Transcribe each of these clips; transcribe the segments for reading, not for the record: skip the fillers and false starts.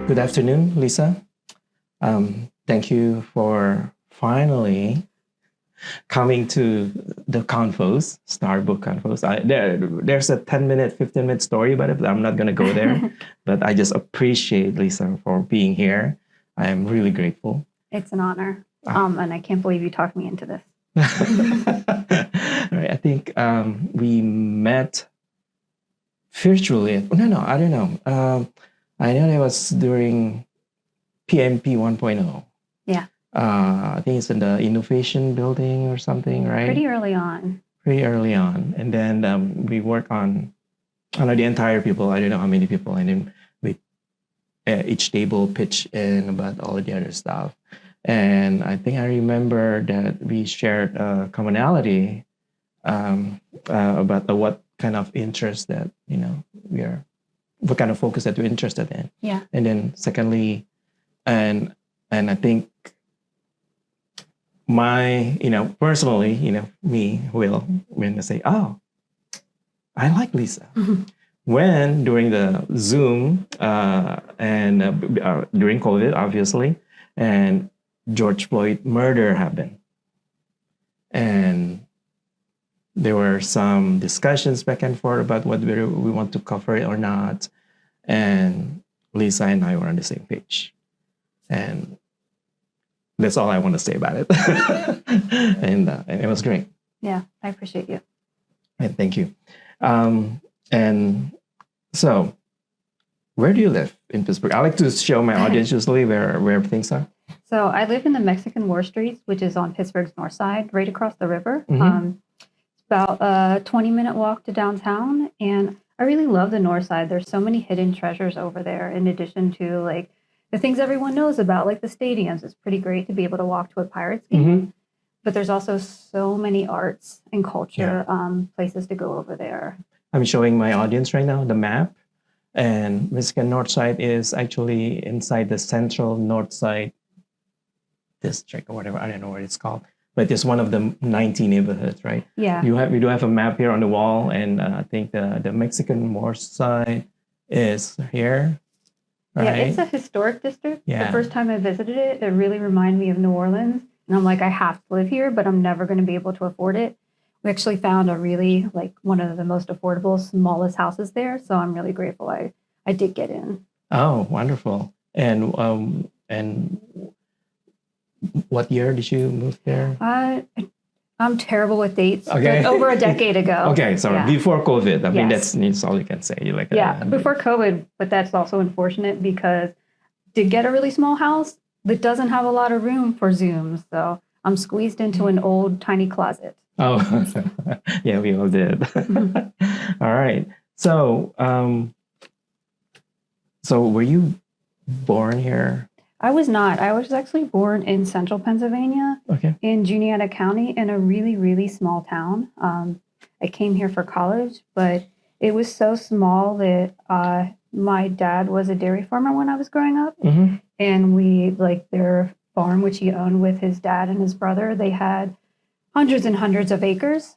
Good afternoon, Lisa. Thank you for finally coming to the Confos, Star Book Confos. There's a 10-minute, 15-minute story about it, but I'm not going to go there. But I just appreciate Lisa for being here. I am really grateful. It's an honor. And I can't believe you talked me into this. All right, I think we met virtually. No, I don't know. I know that was during PMP 1.0. Yeah. I think it's in the innovation building or something, right? Pretty early on. And then we work on the entire people. I don't know how many people. And then we each table pitch in about all of the other stuff. And I think I remember that we shared a commonality about what kind of interest that, what kind of focus that we're interested in. Yeah. And then secondly, and I think my, personally, me will, when I say, oh, I like Lisa. Mm-hmm. When during the Zoom and during COVID, obviously, and George Floyd murder happened. And there were some discussions back and forth about whether we want to cover it or not. And Lisa and I were on the same page. And that's all I want to say about it. and it was great. Yeah, I appreciate you. And thank you. And so, where do you live in Pittsburgh? I like to show my audience usually where things are. So I live in the Mexican War Streets, which is on Pittsburgh's north side, right across the river. Mm-hmm. It's about a 20-minute walk to downtown. And I really love the north side. There's so many hidden treasures over there, in addition to like the things everyone knows about, like the stadiums. It's pretty great to be able to walk to a Pirates game. Mm-hmm. But there's also so many arts and culture places to go over there. I'm showing my audience right now the map. And Mexican North Side is actually inside the central North Side district or whatever. I don't know what it's called. But it's one of the 90 neighborhoods, right? Yeah. We do have a map here on the wall. And I think the Mexican North Side is here. Right? Yeah, it's a historic district. Yeah. The first time I visited it, it really reminded me of New Orleans. And I'm like, I have to live here, but I'm never going to be able to afford it. We actually found one of the most affordable, smallest houses there. So I'm really grateful I did get in. Oh, wonderful. And what year did you move there? I'm terrible with dates. Okay. But over a decade ago. Okay, sorry. Yeah. Before COVID. I mean, Yes. that's all you can say. Before COVID, but that's also unfortunate because to get a really small house that doesn't have a lot of room for Zooms. So I'm squeezed into an old tiny closet. Oh, yeah, we all did. All right. So, so were you born here? I was not. I was actually born in central Pennsylvania, in Juniata County, in a really, really small town. I came here for college, but it was so small that my dad was a dairy farmer when I was growing up. Mm-hmm. And their farm, which he owned with his dad and his brother, they had hundreds and hundreds of acres.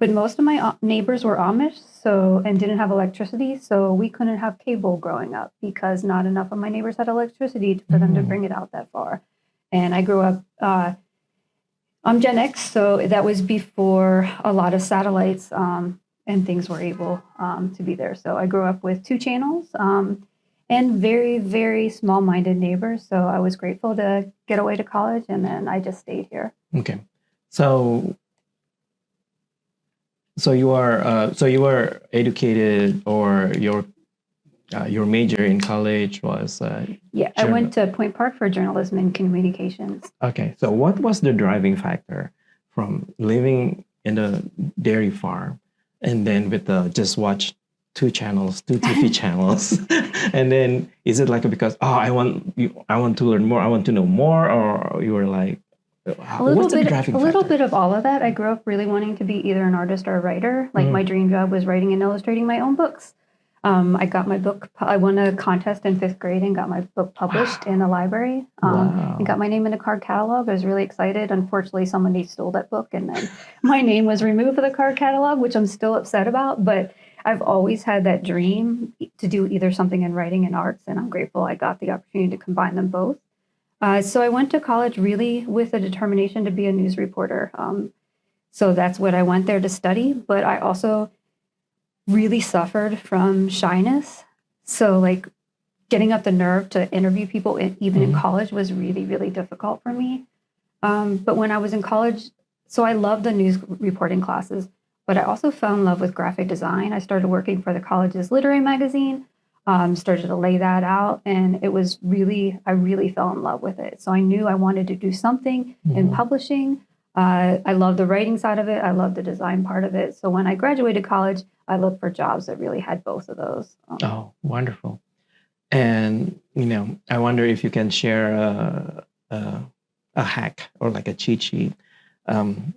But most of my neighbors were Amish and didn't have electricity. So we couldn't have cable growing up because not enough of my neighbors had electricity for them to bring it out that far. And I grew up, I'm Gen X, so that was before a lot of satellites and things were able to be there. So I grew up with 2 channels and very, very small-minded neighbors. So I was grateful to get away to college, and then I just stayed here. Okay. So you were educated, or your major in college was I went to Point Park for journalism and communications. Okay, so what was the driving factor from living in a dairy farm and then with just watch 2 channels, 2 TV channels, and then is it like because I want to learn more, I want to know more, or you were like? A little bit of all of that. I grew up really wanting to be either an artist or a writer. My dream job was writing and illustrating my own books. I got my book. I won a contest in 5th grade and got my book published in a library. And got my name in a card catalog. I was really excited. Unfortunately, somebody stole that book, and then my name was removed from the card catalog, which I'm still upset about. But I've always had that dream to do either something in writing and arts, and I'm grateful I got the opportunity to combine them both. So I went to college really with a determination to be a news reporter. So that's what I went there to study, but I also really suffered from shyness. So like getting up the nerve to interview people, even in college, was really, really difficult for me. But when I was in college, so I loved the news reporting classes, but I also fell in love with graphic design. I started working for the college's literary magazine, started to lay that out, and it was really, I really fell in love with it. So I knew I wanted to do something in publishing. I love the writing side of it. I love the design part of it. So when I graduated college, I looked for jobs that really had both of those. Oh, wonderful. And, I wonder if you can share a hack or like a cheat sheet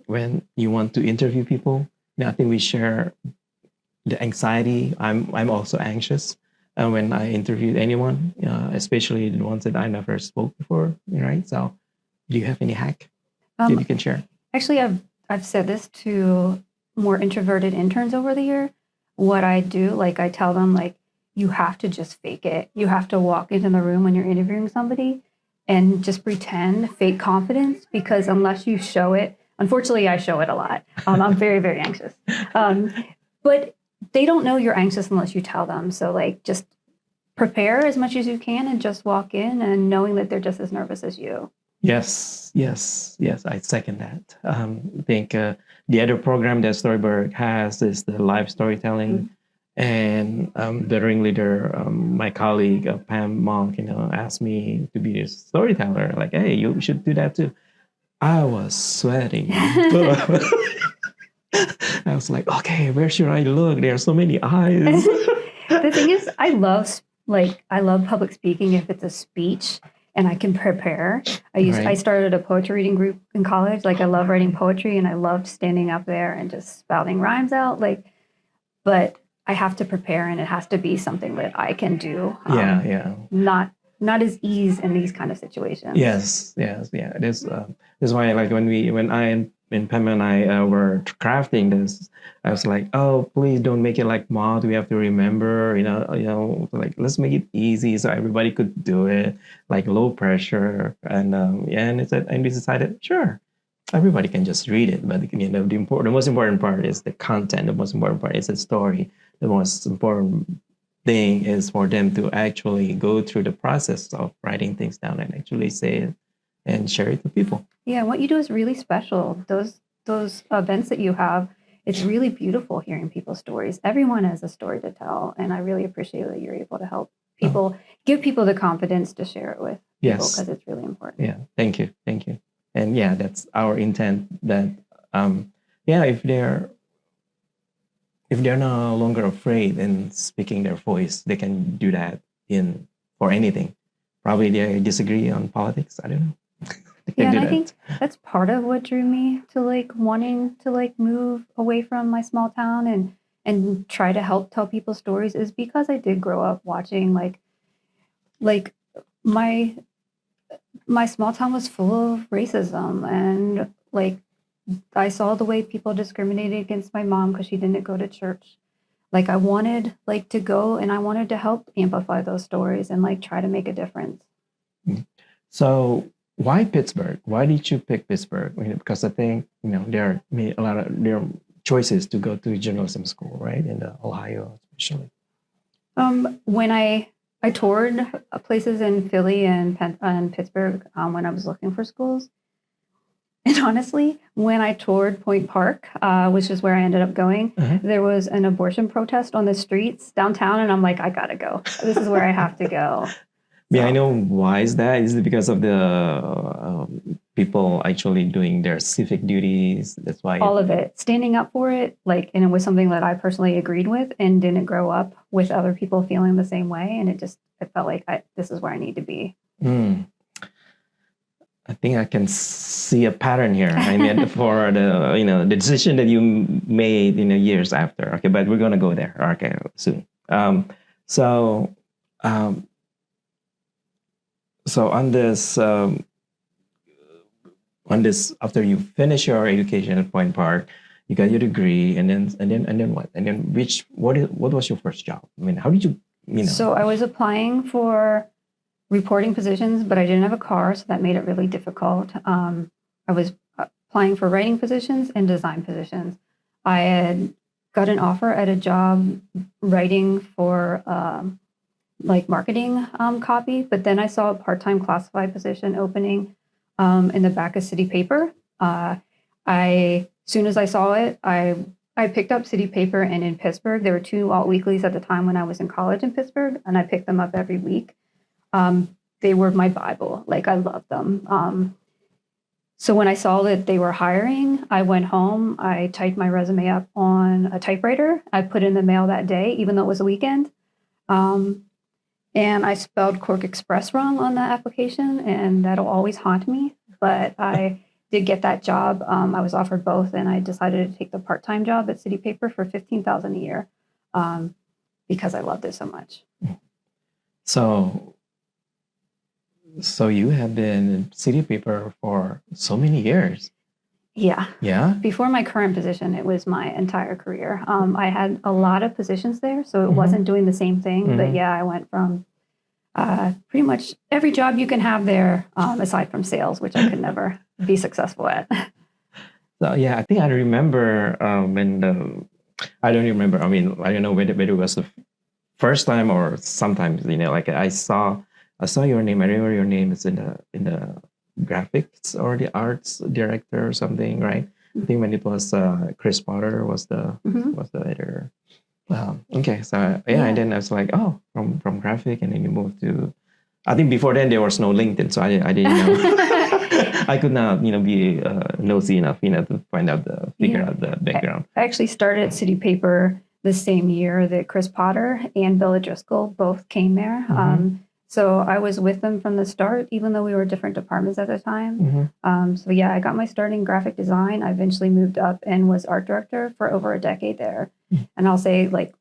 when you want to interview people. I think we share the anxiety. I'm also anxious when I interview anyone, especially the ones that I never spoke before, right? So do you have any hack that you can share? Actually, I've said this to more introverted interns over the year. What I do, like I tell them, like, you have to just fake it. You have to walk into the room when you're interviewing somebody and just pretend, fake confidence, because unless you show it, unfortunately, I show it a lot. I'm very, very anxious. But they don't know you're anxious unless you tell them. So like just prepare as much as you can and just walk in and knowing that they're just as nervous as you. Yes. I second that. I think the other program that Storyberg has is the live storytelling. And the ringleader, my colleague Pam Monk, asked me to be a storyteller. Like, hey, you should do that too. I was sweating. I was like, okay, where should I look? There are so many eyes. The thing is, I love public speaking if it's a speech and I can prepare. I started a poetry reading group in college. Like I love writing poetry and I loved standing up there and just spouting rhymes out. But I have to prepare and it has to be something that I can do. Not as ease in these kind of situations. Yes. This is why, like when I and Pam and I were crafting this, I was like, oh, please don't make it like mod. We have to remember, like let's make it easy so everybody could do it, like low pressure. And we decided, sure, everybody can just read it. But the most important part is the content. The most important part is the story. The most important thing is for them to actually go through the process of writing things down and actually say it and share it with people. Yeah, what you do is really special. Those events that you have, it's really beautiful hearing people's stories. Everyone has a story to tell, and I really appreciate that you're able to help people, give people the confidence to share it with people because it's really important. Yeah, thank you. And yeah, that's our intent. That if they're no longer afraid in speaking their voice, they can do that for anything. Probably they disagree on politics. I don't know. Yeah, and I think that's part of what drew me to wanting to move away from my small town and try to help tell people stories is because I did grow up watching like my small town was full of racism and I saw the way people discriminated against my mom because she didn't go to church. I wanted to go and I wanted to help amplify those stories and try to make a difference. So why Pittsburgh? Why did you pick Pittsburgh? Because I think there are choices to go to journalism school, right? In Ohio, especially. When I toured places in Philly and Pittsburgh when I was looking for schools. And honestly, when I toured Point Park, which is where I ended up going, there was an abortion protest on the streets downtown. And I'm like, I got to go. This is where I have to go. Yeah, I know. Why is that? Is it because of the people actually doing their civic duties? That's why. All of it. Standing up for it. And it was something that I personally agreed with and didn't grow up with other people feeling the same way. And it felt like this is where I need to be. I think I can see a pattern here. I mean, for the decision that you made years after. Okay, but we're gonna go there. Okay, soon. So on this, after you finish your education at Point Park, you got your degree, and then what? And then what was your first job? I mean, how did you know? So I was applying for reporting positions, but I didn't have a car, so that made it really difficult. I was applying for writing positions and design positions. I had got an offer at a job writing for like marketing copy, but then I saw a part-time classified position opening in the back of City Paper. Soon as I saw it, I picked up City Paper, and in Pittsburgh, there were 2 alt-weeklies at the time when I was in college in Pittsburgh, and I picked them up every week. They were my Bible. Like, I loved them. So when I saw that they were hiring, I went home, I typed my resume up on a typewriter. I put it in the mail that day, even though it was a weekend. And I spelled Cork Express wrong on that application, and that'll always haunt me. But I did get that job. I was offered both, and I decided to take the part-time job at City Paper for $15,000 a year because I loved it so much. So you have been in City Paper for so many years. Yeah. Yeah. Before my current position, it was my entire career. I had a lot of positions there, so it wasn't doing the same thing. But yeah, I went from pretty much every job you can have there, aside from sales, which I could never be successful at. So yeah, I think I remember I don't remember. I mean, I don't know whether it was the first time or sometimes, like I saw your name. I remember your name is in the graphics or the arts director or something, right? I think when it was Chris Potter was the editor. Okay, so yeah, and then I was like, oh, from graphic, and then you moved to. I think before then there was no LinkedIn, so I didn't know. I could not, be nosy enough, to figure out the background. I actually started at City Paper the same year that Chris Potter and Bill Driscoll both came there. So I was with them from the start, even though we were different departments at the time. So yeah, I got my start in graphic design. I eventually moved up and was art director for over a decade there. And I'll say, like,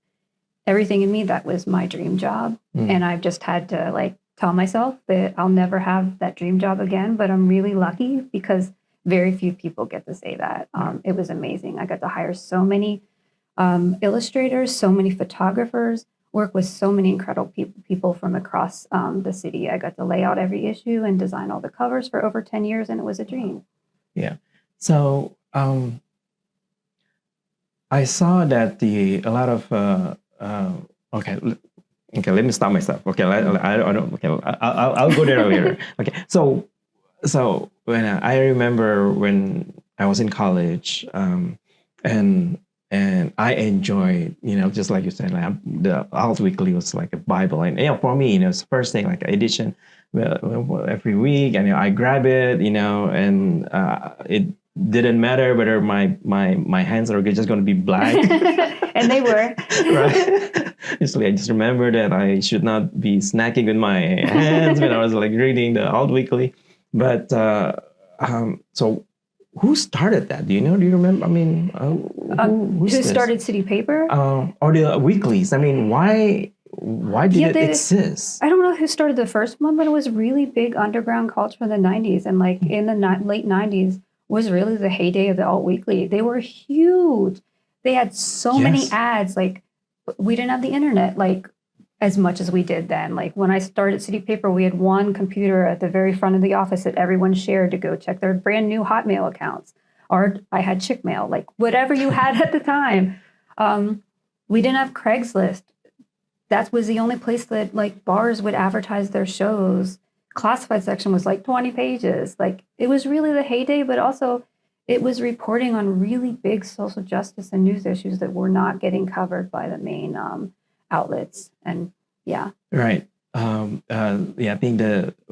everything in me, that was my dream job. And I've just had to, tell myself that I'll never have that dream job again. But I'm really lucky because very few people get to say that. It was amazing. I got to hire so many illustrators, so many photographers, work with so many incredible people from across the city. I got to lay out every issue and design all the covers for over 10 years, and it was a dream. Yeah. So I saw that a lot of okay, let me stop myself. Okay, I don't. Okay, I'll go there later. Okay, so when I remember when I was in college, and I enjoyed, just like you said, like the alt-weekly was like a Bible, and for me, it's the first thing, like edition every week, and I grab it, and it didn't matter whether my hands are just going to be black, and they were right. I just remember that I should not be snacking with my hands when I was reading the alt-weekly, but so. Who started that? Do you know? Do you remember? I mean, who started City Paper? Or the weeklies? I mean, why did it exist? I don't know who started the first one, but it was really big underground culture in the 90s. And in the late 90s was really the heyday of the alt-weekly. They were huge. They had so many ads. We didn't have the internet as much as we did then. When I started City Paper, we had one computer at the very front of the office that everyone shared to go check their brand new Hotmail accounts. Or I had Chickmail, whatever you had at the time. We didn't have Craigslist. That was the only place that bars would advertise their shows. Classified section was 20 pages. It was really the heyday, but also it was reporting on really big social justice and news issues that were not getting covered by the main outlets. And yeah, right. I think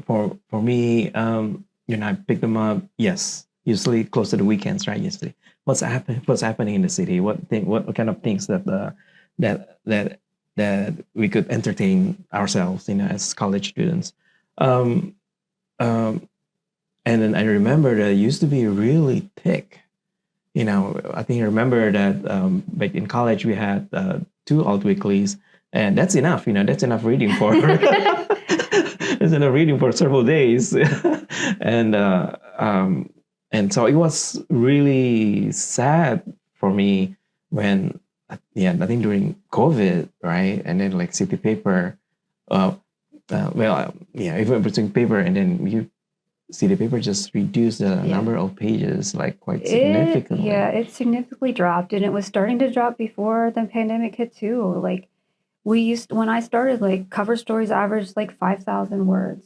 for me, I pick them up. Yes, usually close to the weekends, right? Usually, what's happening in the city? What kind of things that we could entertain ourselves, as college students. And then I remember that it used to be really thick. I think I remember that back in college we had 2 alt-weeklies. And that's enough, that's enough reading for that's enough reading for several days. And so it was really sad for me, when, I think during COVID, right? And then like City Paper, even putting paper, and then City Paper just reduced the number of pages like quite significantly. It significantly dropped, and it was starting to drop before the pandemic hit too. Like when I started, like cover stories averaged like 5,000 words.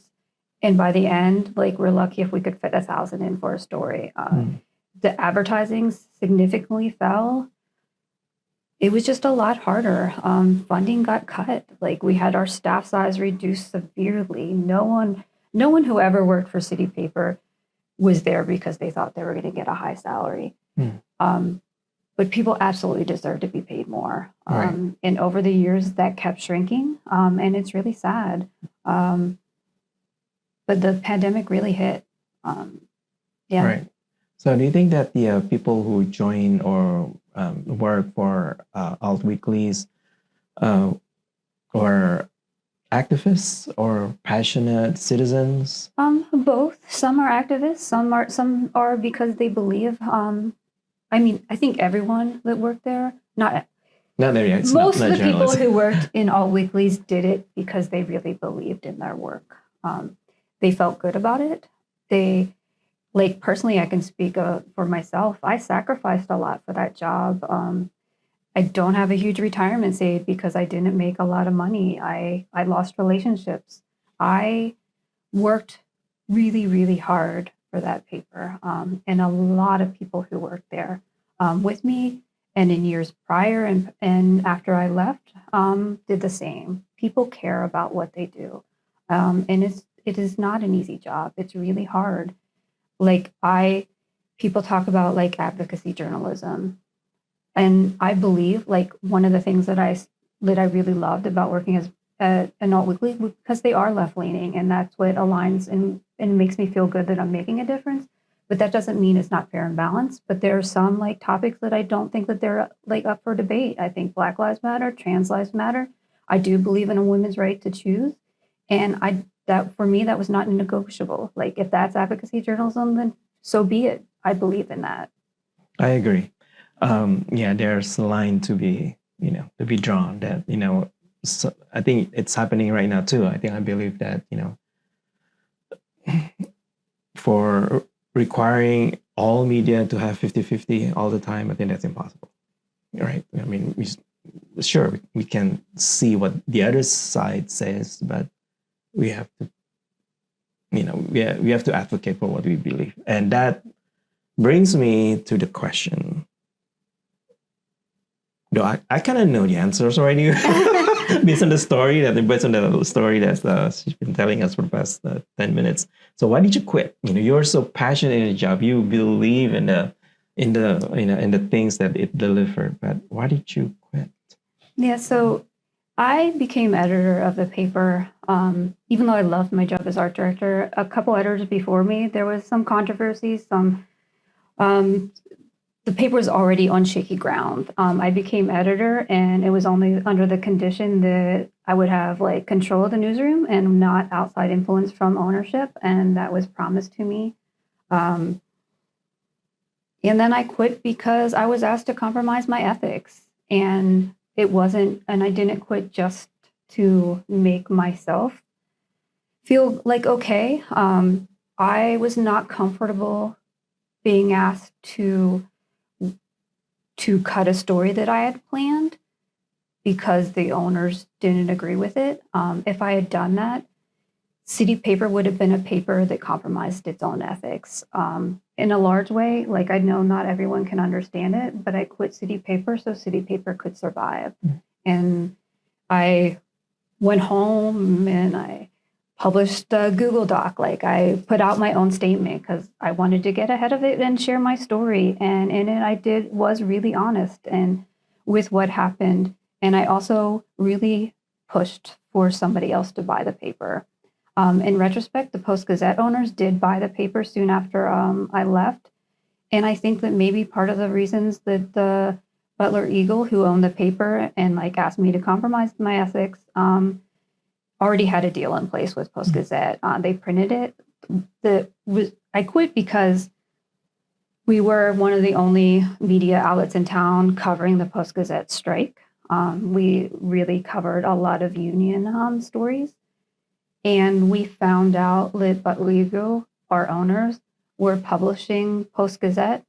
And by the end, like we're lucky if we could fit 1,000 in for a story. The advertising significantly fell. It was just a lot harder. Funding got cut. Like we had our staff size reduced severely. No one who ever worked for City Paper was there because they thought they were going to get a high salary. But people absolutely deserve to be paid more. And over the years, that kept shrinking. And it's really sad. But the pandemic really hit. Right. So do you think that the people who join or work for alt-weeklies or activists or passionate citizens? Both. Some are activists. Some are because they believe. I think everyone that worked there, not there yet. Most of the people who worked in alt-weeklies did it because they really believed in their work. They felt good about it. They, like personally, I can speak for myself. I sacrificed a lot for that job. I don't have a huge retirement saved because I didn't make a lot of money. I lost relationships. I worked really, really hard for that paper. And a lot of people who worked there with me and in years prior and after I left did the same. People care about what they do. And it is not an easy job. It's really hard. Like people talk about like advocacy journalism. And I believe like one of the things that I really loved about working as an alt-weekly, because they are left-leaning, and that's what aligns and makes me feel good that I'm making a difference. But that doesn't mean it's not fair and balanced. But there are some like topics that I don't think that they're like up for debate. I think Black Lives Matter, trans lives matter. I do believe in a woman's right to choose. And that for me, that was not negotiable. Like if that's advocacy journalism, then so be it. I believe in that. I agree. There's a line to be drawn that, so I think it's happening right now too. I believe that, for requiring all media to have 50-50 all the time, I think that's impossible. Right? I mean, we can see what the other side says, but we have to, we have to advocate for what we believe. And that brings me to the question. Though I kind of know the answers already based on the story that she's been telling us for the past 10 minutes. So why did you quit? You're so passionate in the job. You believe in the things that it delivered. But why did you quit? Yeah, so I became editor of the paper. Even though I loved my job as art director, a couple editors before me, there was some controversy, the paper was already on shaky ground. I became editor, and it was only under the condition that I would have like control of the newsroom and not outside influence from ownership, and that was promised to me. And then I quit because I was asked to compromise my ethics, and I didn't quit just to make myself feel like okay. I was not comfortable being asked to cut a story that I had planned because the owners didn't agree with it. If I had done that, City Paper would have been a paper that compromised its own ethics in a large way. Like, I know not everyone can understand it, but I quit City Paper so City Paper could survive. And I went home and I published a Google Doc. Like, I put out my own statement because I wanted to get ahead of it and share my story. And in it, was really honest and with what happened. And I also really pushed for somebody else to buy the paper. In retrospect, the Post-Gazette owners did buy the paper soon after I left. And I think that maybe part of the reasons that the Butler Eagle, who owned the paper and like asked me to compromise my ethics, already had a deal in place with Post-Gazette. They printed it. I quit because We were one of the only media outlets in town covering the Post-Gazette strike. We really covered a lot of union stories. And we found out that Butler, our owners, were publishing Post-Gazette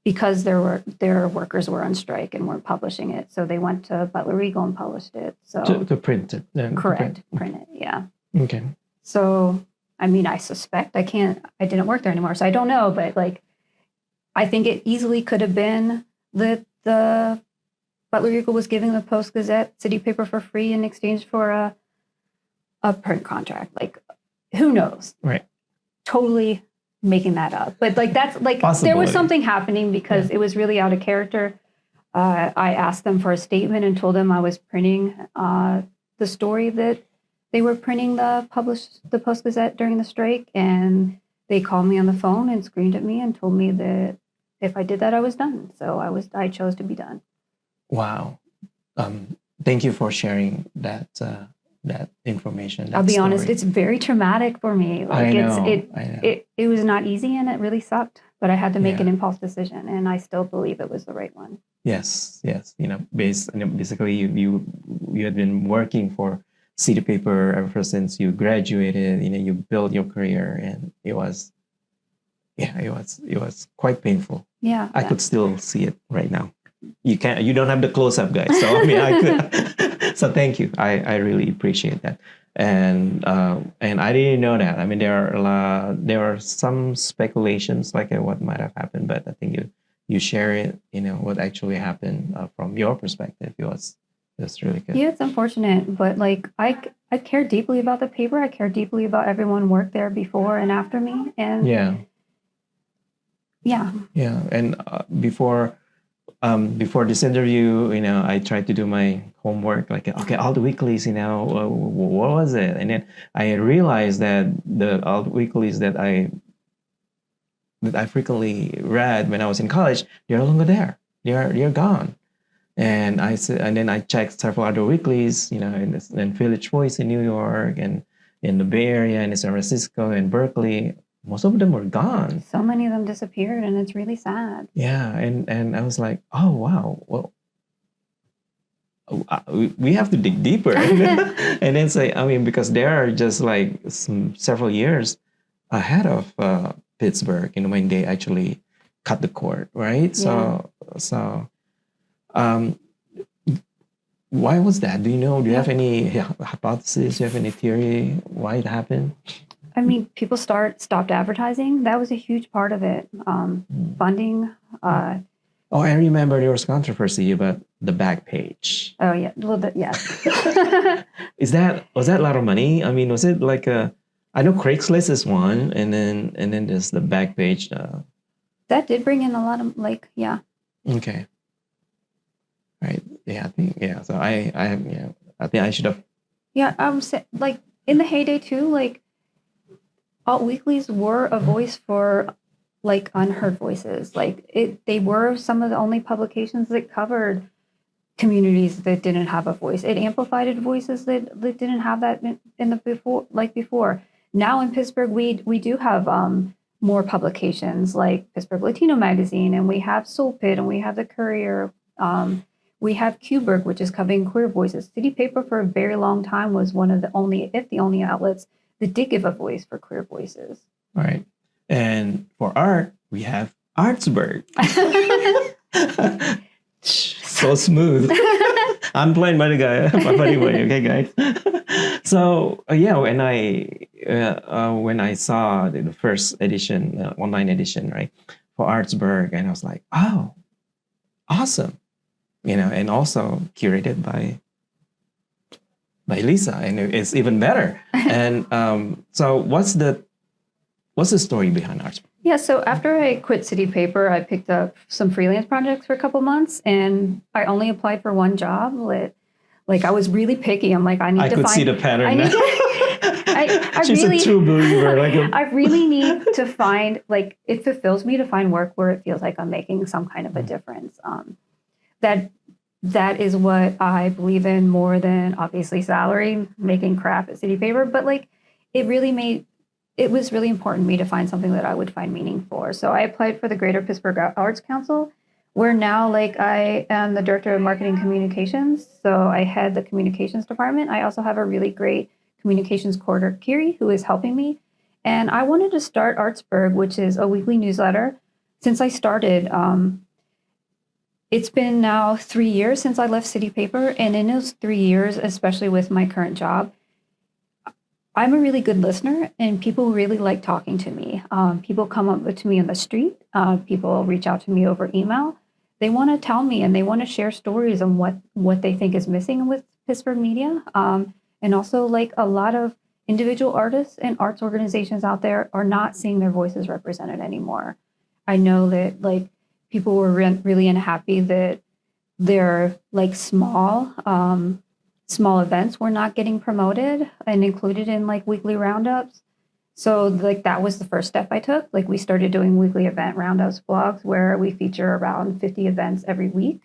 because their workers were on strike and weren't publishing it. So they went to Butler Eagle and published it. So to print it. Correct. Print it, yeah. Okay. So, I mean, I suspect I didn't work there anymore, so I don't know, but like, I think it easily could have been that the Butler Eagle was giving the Post-Gazette City Paper for free in exchange for a print contract. Like, who knows? Right. Totally making that up. But like, that's like, there was something happening because it was really out of character. I asked them for a statement and told them I was printing the story that they were printing the Post-Gazette during the strike, and they called me on the phone and screamed at me and told me that if I did that, I was done. So I chose to be done. Wow. Thank you for sharing that information. I'll be honest, it's very traumatic for me. Like, I know. It was not easy and it really sucked, but I had to make an impulse decision, and I still believe it was the right one. Yes. Basically you had been working for City Paper ever since you graduated. You built your career, and it was quite painful. Yeah, I could still see it right now. You don't have the close up, guys. So I mean, I could. So thank you. I really appreciate that. And I didn't know that. I mean, there are some speculations like what might have happened, but I think you share it. What actually happened from your perspective. That's really good. Yeah, it's unfortunate, but like I care deeply about the paper. I care deeply about everyone worked there before and after me. And yeah. And before this interview, I tried to do my homework. Like, okay, alt-weeklies. What was it? And then I realized that the alt-weeklies that I frequently read when I was in college, they're no longer there. They're gone. And then I checked several other weeklies, in Village Voice in New York, and in the Bay Area, and in San Francisco, and Berkeley. Most of them were gone. So many of them disappeared, and it's really sad. Yeah, and I was like, oh wow, well, we have to dig deeper, and then say, because they are just like several years ahead of Pittsburgh, when they actually cut the cord, right? Yeah. So. Why was that? Do you know? Do you have any hypothesis? Do you have any theory why it happened? I mean, people stopped advertising. That was a huge part of it. Funding. I remember there was controversy about the back page. Oh yeah, a little bit. Yeah. was that a lot of money? I mean, was it like I know Craigslist is one, and then there's the back page. That did bring in a lot of Okay. Right. Yeah. I think. Yeah. So I think I should have. Yeah. Like in the heyday too. Like alt-weeklies were a voice for like unheard voices. Like they were some of the only publications that covered communities that didn't have a voice. It amplified voices that didn't have that in the before. Now in Pittsburgh, we do have more publications like Pittsburgh Latino Magazine, and we have Soul Pit, and we have the Courier. We have Cuberg, which is covering queer voices. City Paper for a very long time was one of the only, if the only, outlets that did give a voice for queer voices. All right. And for art, we have Artsburgh. So smooth. I'm playing by the guy, but anyway, okay, guys. So when I saw the first edition, online edition, right, for Artsburgh, and I was like, oh, awesome. And also curated by Lisa, and it's even better. And so what's the story behind Artsburgh? Yeah, so after I quit City Paper, I picked up some freelance projects for a couple months, and I only applied for one job. Like I was really picky. I'm like, I could see the pattern. She's really, a true believer. I really need to find, like, it fulfills me to find work where it feels like I'm making some kind of a difference. That is what I believe in more than obviously salary, making crap at City Paper. But like, it really made it was really important to me to find something that I would find meaning for. So I applied for the Greater Pittsburgh Arts Council, where now I am the director of marketing communications. So I head the communications department. I also have a really great communications coordinator, Kiri, who is helping me. And I wanted to start Artsburgh, which is a weekly newsletter. Since I started, it's been now 3 years since I left City Paper. And in those 3 years, especially with my current job, I'm a really good listener, and people really like talking to me. People come up to me on the street. People reach out to me over email. They want to tell me, and they want to share stories on what they think is missing with Pittsburgh media. And also, a lot of individual artists and arts organizations out there are not seeing their voices represented anymore. I know that people were really unhappy that their small events were not getting promoted and included in weekly roundups. So that was the first step I took. We started doing weekly event roundups blogs where we feature around 50 events every week.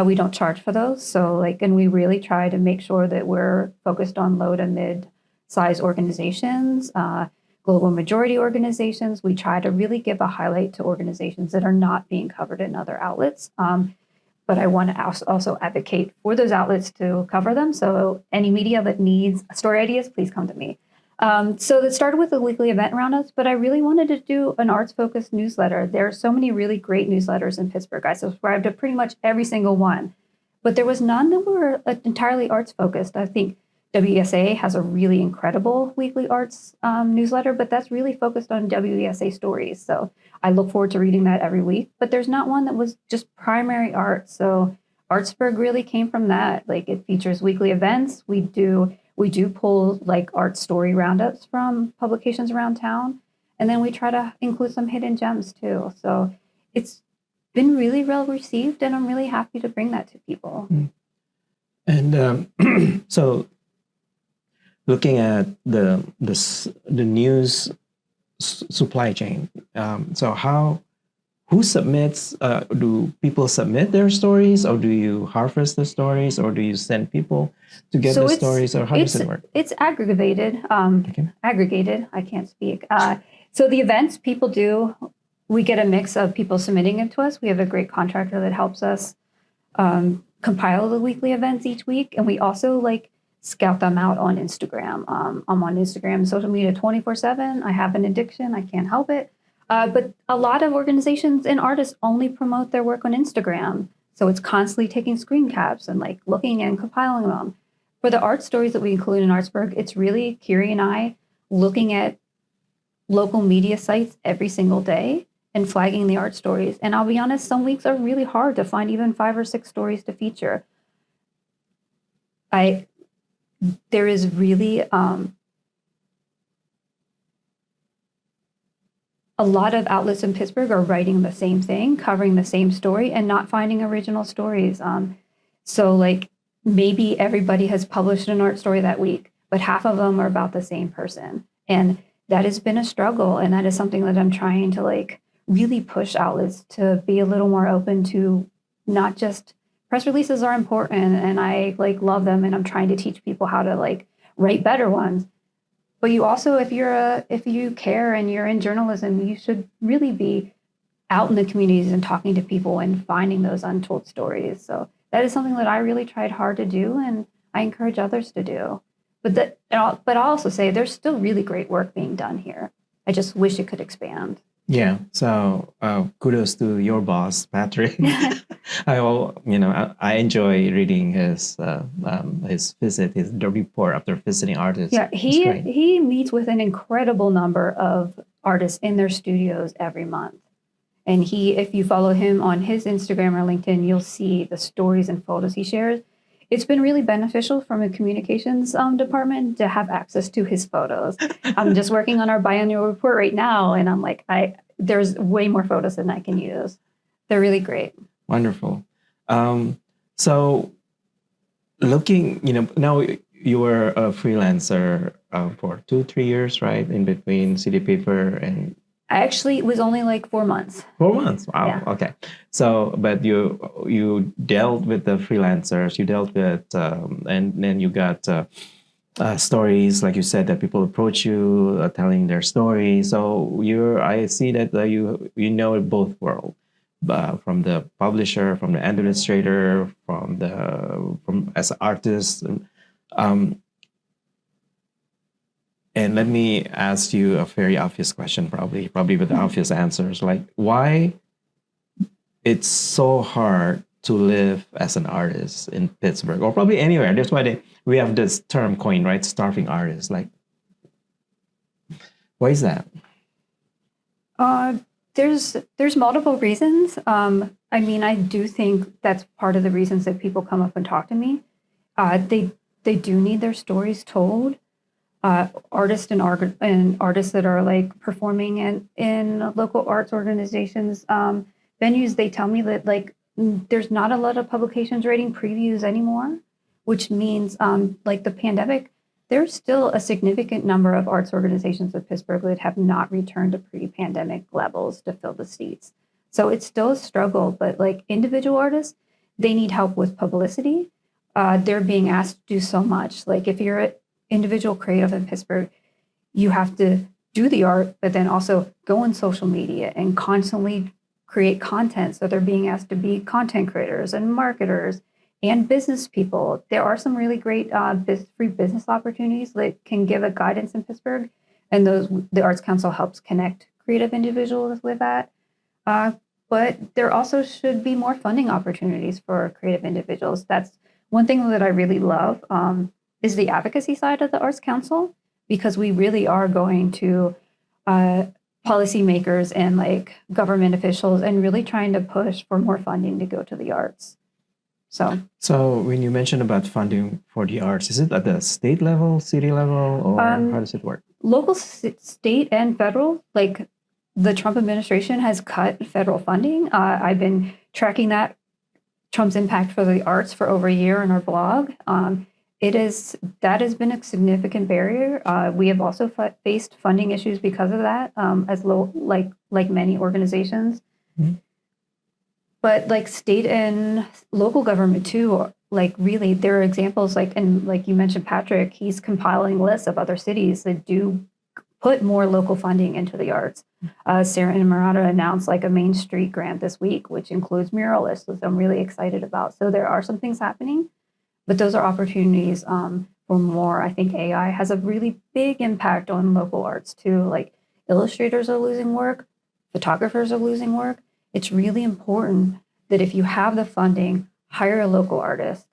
We don't charge for those. So and we really try to make sure that we're focused on low to mid size organizations, global majority organizations. We try to really give a highlight to organizations that are not being covered in other outlets. But I want to also advocate for those outlets to cover them. So any media that needs story ideas, please come to me. So that started with the weekly event roundups, but I really wanted to do an arts-focused newsletter. There are so many really great newsletters in Pittsburgh. I subscribed to pretty much every single one, but there was none that were entirely arts-focused. I think WESA has a really incredible weekly arts newsletter, but that's really focused on WESA stories. So I look forward to reading that every week, but there's not one that was just primary art. So Artsburgh really came from that. It features weekly events. We do pull art story roundups from publications around town. And then we try to include some hidden gems too. So it's been really well received, and I'm really happy to bring that to people. And so looking at the news supply chain, who submits? Do people submit their stories, or do you harvest the stories, or do you send people to get the stories, or how does it work? It's aggregated. Aggregated. I can't speak. So the events people do, we get a mix of people submitting it to us. We have a great contractor that helps us compile the weekly events each week, and we also scout them out on Instagram. I'm on Instagram, social media 24/7. I have an addiction. I can't help it. But a lot of organizations and artists only promote their work on Instagram. So it's constantly taking screen caps and looking and compiling them. For the art stories that we include in Artsburgh, it's really Kiri and I looking at local media sites every single day and flagging the art stories. And I'll be honest, some weeks are really hard to find even 5 or 6 stories to feature. There is really a lot of outlets in Pittsburgh are writing the same thing, covering the same story, and not finding original stories. So maybe everybody has published an art story that week, but half of them are about the same person. And that has been a struggle. And that is something that I'm trying to really push outlets to be a little more open to. Not just press releases are important, and I love them, and I'm trying to teach people how to write better ones. But you also, if you care and you're in journalism, you should really be out in the communities and talking to people and finding those untold stories. So that is something that I really tried hard to do, and I encourage others to do. But I'll also say there's still really great work being done here. I just wish it could expand. Yeah. So kudos to your boss, Patrick. I enjoy reading his the report after visiting artists. Yeah, he meets with an incredible number of artists in their studios every month. And if you follow him on his Instagram or LinkedIn, you'll see the stories and photos he shares. It's been really beneficial from a communications department to have access to his photos. I'm just working on our biannual report right now, and I'm there's way more photos than I can use. They're really great. Wonderful. So looking, now you were a freelancer for 2-3 years, right? In between City Paper and... I actually was only 4 months. 4 months. Wow. Yeah. Okay. So, but you dealt with the freelancers. You dealt with, and then you got stories, like you said, that people approach you telling their story. So I see that you know both worlds, from the publisher, from the illustrator, from as an artist. Um, and let me ask you a very obvious question, probably with obvious answers, like why it's so hard to live as an artist in Pittsburgh or probably anywhere. That's why we have this term coined, right? Starving artists. Like, why is that? There's multiple reasons. I mean, I do think that's part of the reasons that people come up and talk to me. They do need their stories told. Artists and artists that are like performing in local arts organizations, venues, they tell me that like there's not a lot of publications writing previews anymore, which means like the pandemic, there's still a significant number of arts organizations in Pittsburgh that have not returned to pre-pandemic levels to fill the seats. So it's still a struggle, but like individual artists, they need help with publicity. They're being asked to do so much. Like if you're an individual creative in Pittsburgh, you have to do the art, but then also go on social media and constantly create content. So they're being asked to be content creators and marketers and business people. There are some really great free business opportunities that can give a guidance in Pittsburgh, and the Arts Council helps connect creative individuals with that. But there also should be more funding opportunities for creative individuals. That's one thing that I really love is the advocacy side of the Arts Council, because we really are going to policymakers and like government officials and really trying to push for more funding to go to the arts. So when you mentioned about funding for the arts, is it at the state level, city level, or how does it work? Local, state, and federal. Like the Trump administration has cut federal funding. I've been tracking Trump's impact for the arts for over a year in our blog. That has been a significant barrier. We have also faced funding issues because of that, like many organizations. Mm-hmm. But like state and local government too, like really there are examples and like you mentioned, Patrick, he's compiling lists of other cities that do put more local funding into the arts. Sarah and Murata announced like a Main Street grant this week, which includes muralists, which I'm really excited about. So there are some things happening, but those are opportunities for more. I think AI has a really big impact on local arts too. Like illustrators are losing work, photographers are losing work. It's really important that if you have the funding, hire a local artist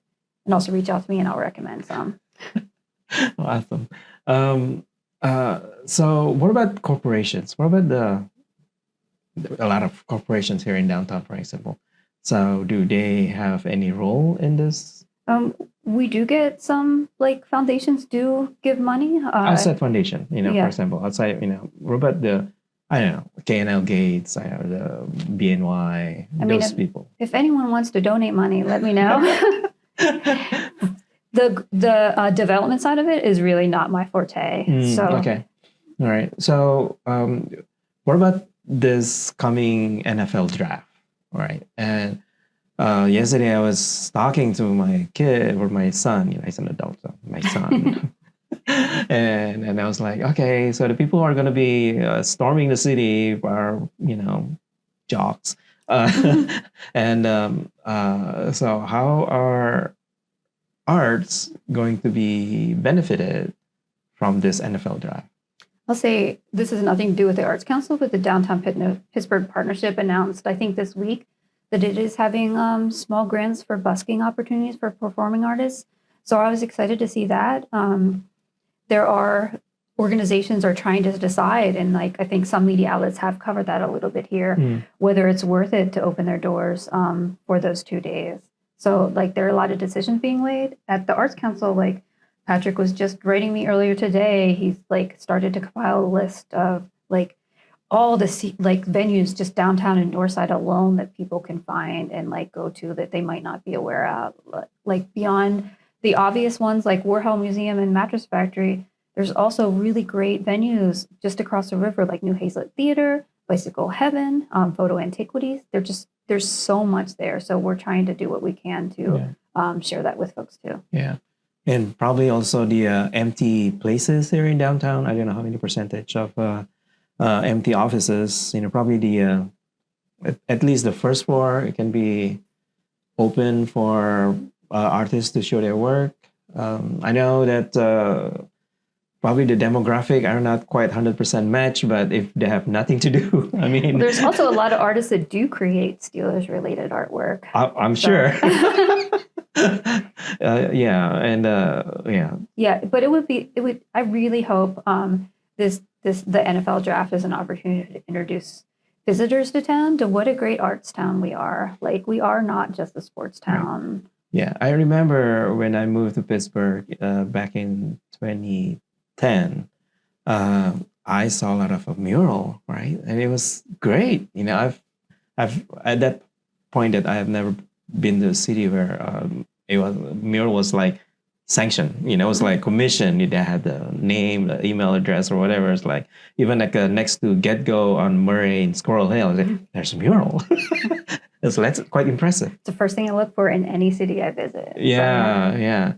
and also reach out to me and I'll recommend some. Awesome. So what about corporations? What about a lot of corporations here in downtown, for example? So do they have any role in this? We do get some, like foundations do give money. Outside foundation, for example, outside, what about I don't know, K&L Gates, the BNY, people. If anyone wants to donate money, let me know. The development side of it is really not my forte. Okay. All right. So what about this coming NFL draft? All right. And yesterday I was talking to my kid or my son, he's an adult, so my son. and I was like, okay, so the people who are going to be storming the city are, jocks. And so how are arts going to be benefited from this NFL draft? I'll say this has nothing to do with the Arts Council, but the Downtown Pittsburgh Partnership announced, I think this week, that it is having small grants for busking opportunities for performing artists. So I was excited to see that. There are organizations are trying to decide, and like I think some media outlets have covered that a little bit here, whether it's worth it to open their doors for those 2 days. So like there are a lot of decisions being made at the Arts Council. Like Patrick was just writing me earlier today. He's like started to compile a list of like all the venues just downtown and Northside alone that people can find and like go to that they might not be aware of. Like beyond the obvious ones like Warhol Museum and Mattress Factory, there's also really great venues just across the river like New Hazlet Theater, Bicycle Heaven, Photo Antiquities. There's so much there. So we're trying to do what we can to share that with folks too. Yeah. And probably also the empty places here in downtown. I don't know how many percentage of empty offices. Probably the at least the first floor, it can be open for artists to show their work. I know that probably the demographic are not quite 100% matched, but if they have nothing to do, I mean, there's also a lot of artists that do create Steelers related artwork. I'm sure. Yeah, but I really hope the NFL draft is an opportunity to introduce visitors to town to what a great arts town we are. Like, we are not just a sports town. Right. Yeah, I remember when I moved to Pittsburgh back in 2010, I saw a lot of a mural, right? And it was great. I've at that point that I have never been to a city where mural was like sanctioned. It was like commissioned. They had the name, the email address, or whatever. It's like even like next to Get Go on Murray in Squirrel Hill, there's a mural. So that's quite impressive. It's the first thing I look for in any city I visit. Yeah.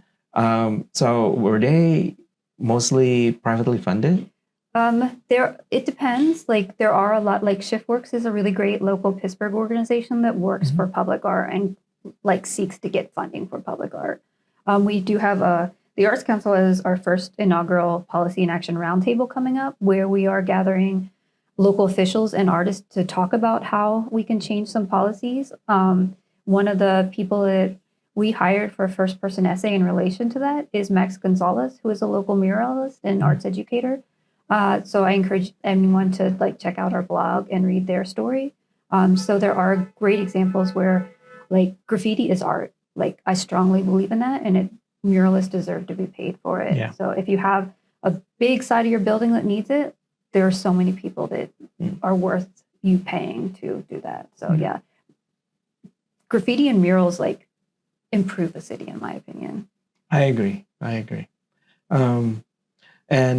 So were they mostly privately funded? It depends. Like, there are a lot, like Shiftworks is a really great local Pittsburgh organization that works for public art and like seeks to get funding for public art. We do have the Arts Council is our first inaugural policy and action roundtable coming up, where we are gathering local officials and artists to talk about how we can change some policies. One of the people that we hired for a first person essay in relation to that is Max Gonzalez, who is a local muralist and arts educator. So I encourage anyone to check out our blog and read their story. So there are great examples where graffiti is art. I strongly believe in that, and muralists deserve to be paid for it. Yeah. So if you have a big side of your building that needs it, there are so many people that are worth you paying to do that. So yeah, graffiti and murals improve a city, in my opinion. I agree. And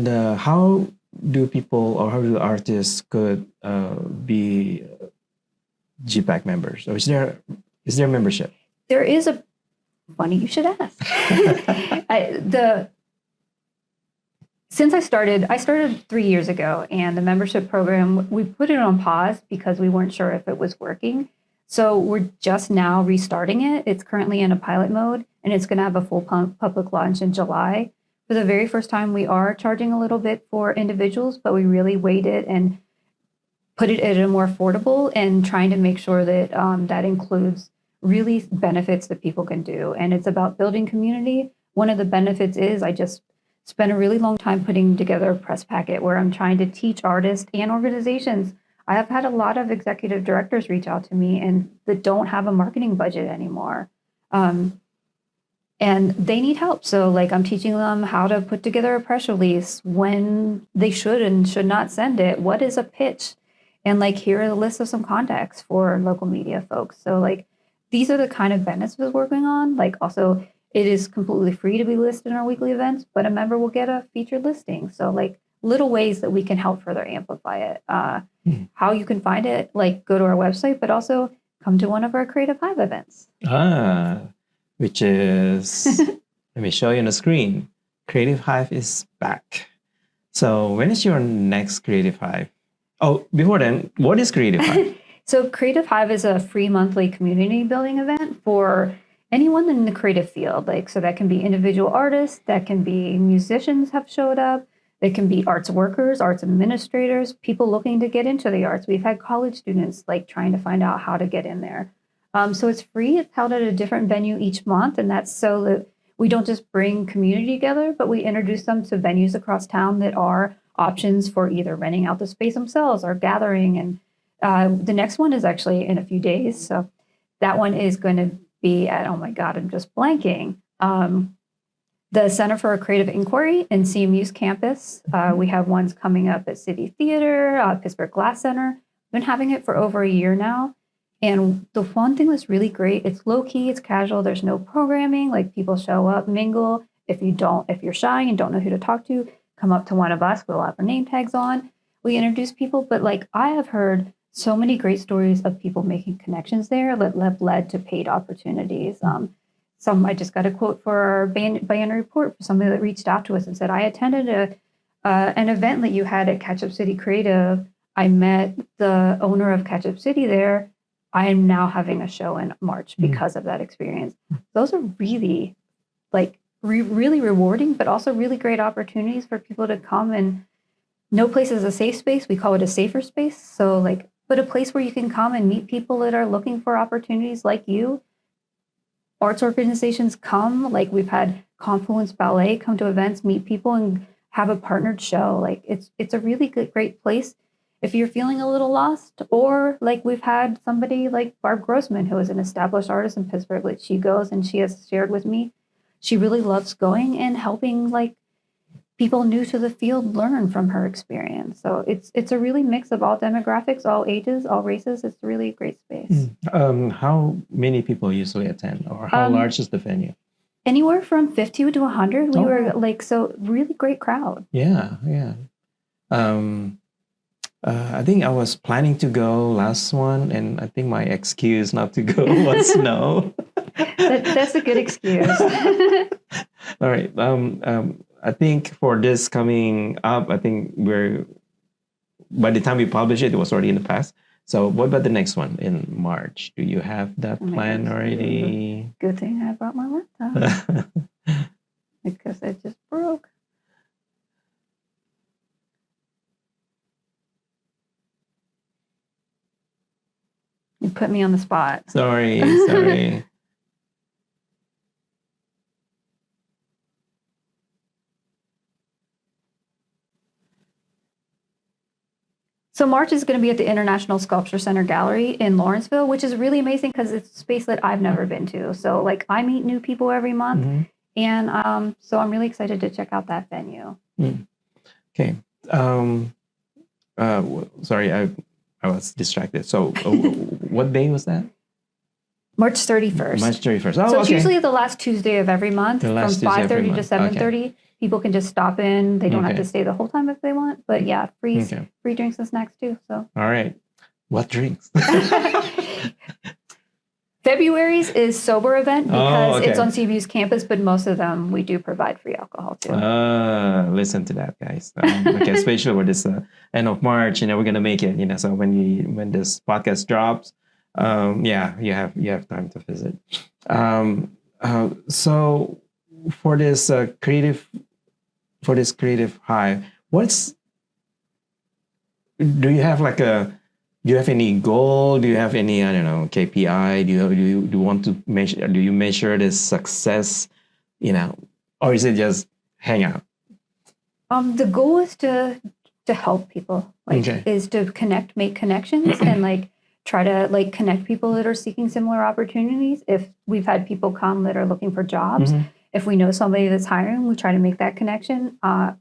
how do people, or how do artists could be GPAC members? Or is there membership? There is a. Funny you should ask. Since I started 3 years ago, and the membership program, we put it on pause because we weren't sure if it was working. So we're just now restarting it. It's currently in a pilot mode, and it's going to have a full public launch in July. For the very first time, we are charging a little bit for individuals, but we really waited and put it at a more affordable, and trying to make sure that that includes really benefits that people can do. And it's about building community. One of the benefits is I just spent a really long time putting together a press packet where I'm trying to teach artists and organizations. I have had a lot of executive directors reach out to me and that don't have a marketing budget anymore. And they need help. So I'm teaching them how to put together a press release, when they should and should not send it. What is a pitch? And here are the list of some contacts for local media folks. So these are the kind of benefits we're working on. Also, it is completely free to be listed in our weekly events, but a member will get a featured listing. So little ways that we can help further amplify it. How you can find it, go to our website, but also come to one of our Creative Hive events. Which is, let me show you on the screen. Creative Hive is back. So when is your next Creative Hive? Oh, before then, what is Creative Hive? So Creative Hive is a free monthly community building event for anyone in the creative field. So that can be individual artists, that can be musicians have showed up, they can be arts workers, arts administrators, people looking to get into the arts. We've had college students trying to find out how to get in there. So it's free. It's held at a different venue each month, and that's so that we don't just bring community together, but we introduce them to venues across town that are options for either renting out the space themselves or gathering. And the next one is actually in a few days. So that one is going to be at, oh my God, I'm just blanking. The Center for Creative Inquiry in CMU's campus. We have ones coming up at City Theater, Pittsburgh Glass Center. Been having it for over a year now. And the one thing that's really great, it's low key, it's casual, there's no programming, people show up, mingle. If you're shy and don't know who to talk to, come up to one of us, we'll have our name tags on. We introduce people, but I have heard so many great stories of people making connections there that have led to paid opportunities. I just got a quote for our biennial report for somebody that reached out to us and said, I attended an event that you had at Ketchup City Creative. I met the owner of Ketchup City there. I am now having a show in March because of that experience. Those are really really rewarding, but also really great opportunities for people to come, and no place is a safe space. We call it a safer space. So but a place where you can come and meet people that are looking for opportunities like you. Arts organizations come, we've had Confluence Ballet come to events, meet people, and have a partnered show. It's a really great place if you're feeling a little lost, or we've had somebody like Barb Grossman, who is an established artist in Pittsburgh. She goes, and she has shared with me, she really loves going and helping people new to the field learn from her experience. So it's a really mix of all demographics, all ages, all races. It's really a great space. How many people usually attend, or how large is the venue? Anywhere from 50 to 100. We were so really great crowd. Yeah. I think I was planning to go last one, and I think my excuse not to go was snow. That's a good excuse. All right. I think for this coming up, I think by the time we publish it, it was already in the past. So what about the next one in March? Do you have that plan already? Good thing I brought my laptop. Because it just broke. You put me on the spot. Sorry. So March is going to be at the International Sculpture Center Gallery in Lawrenceville, which is really amazing because it's a space that I've never been to. So I meet new people every month, and so I'm really excited to check out that venue. Okay. Sorry, I was distracted. So what day was that? March 31st. March 31st. So it's usually the last Tuesday of every month from 5:30 to 7:30. Okay. People can just stop in. They don't have to stay the whole time if they want. But yeah, free drinks and snacks too. So. All right. What drinks? February's is sober event because it's on CBU's campus, but most of them we do provide free alcohol too. Listen to that, guys. Especially with this end of March, we're gonna make it. So when this podcast drops, you have time to visit. So for this Creative Hive, do you have any goal? Do you have any, KPI? Do you want to measure? Do you measure the success, or is it just hang out? The goal is to help people, is to make connections and try to connect people that are seeking similar opportunities. If we've had people come that are looking for jobs, if we know somebody that's hiring, we try to make that connection.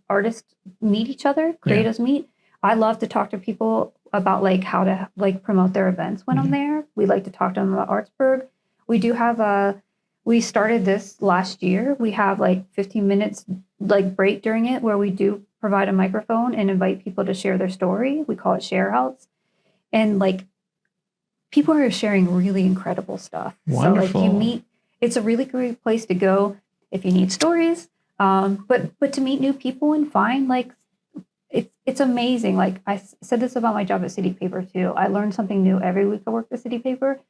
Artists meet each other, creatives meet. I love to talk to people about how to promote their events when I'm there. We like to talk to them about Artsburgh. We do have we started this last year. We have 15 minutes break during it where we do provide a microphone and invite people to share their story. We call it share outs. And people are sharing really incredible stuff. Wonderful. So it's a really great place to go if you need stories, but to meet new people and find it's amazing. I said this about my job at City Paper too. I learned something new every week I work at City Paper.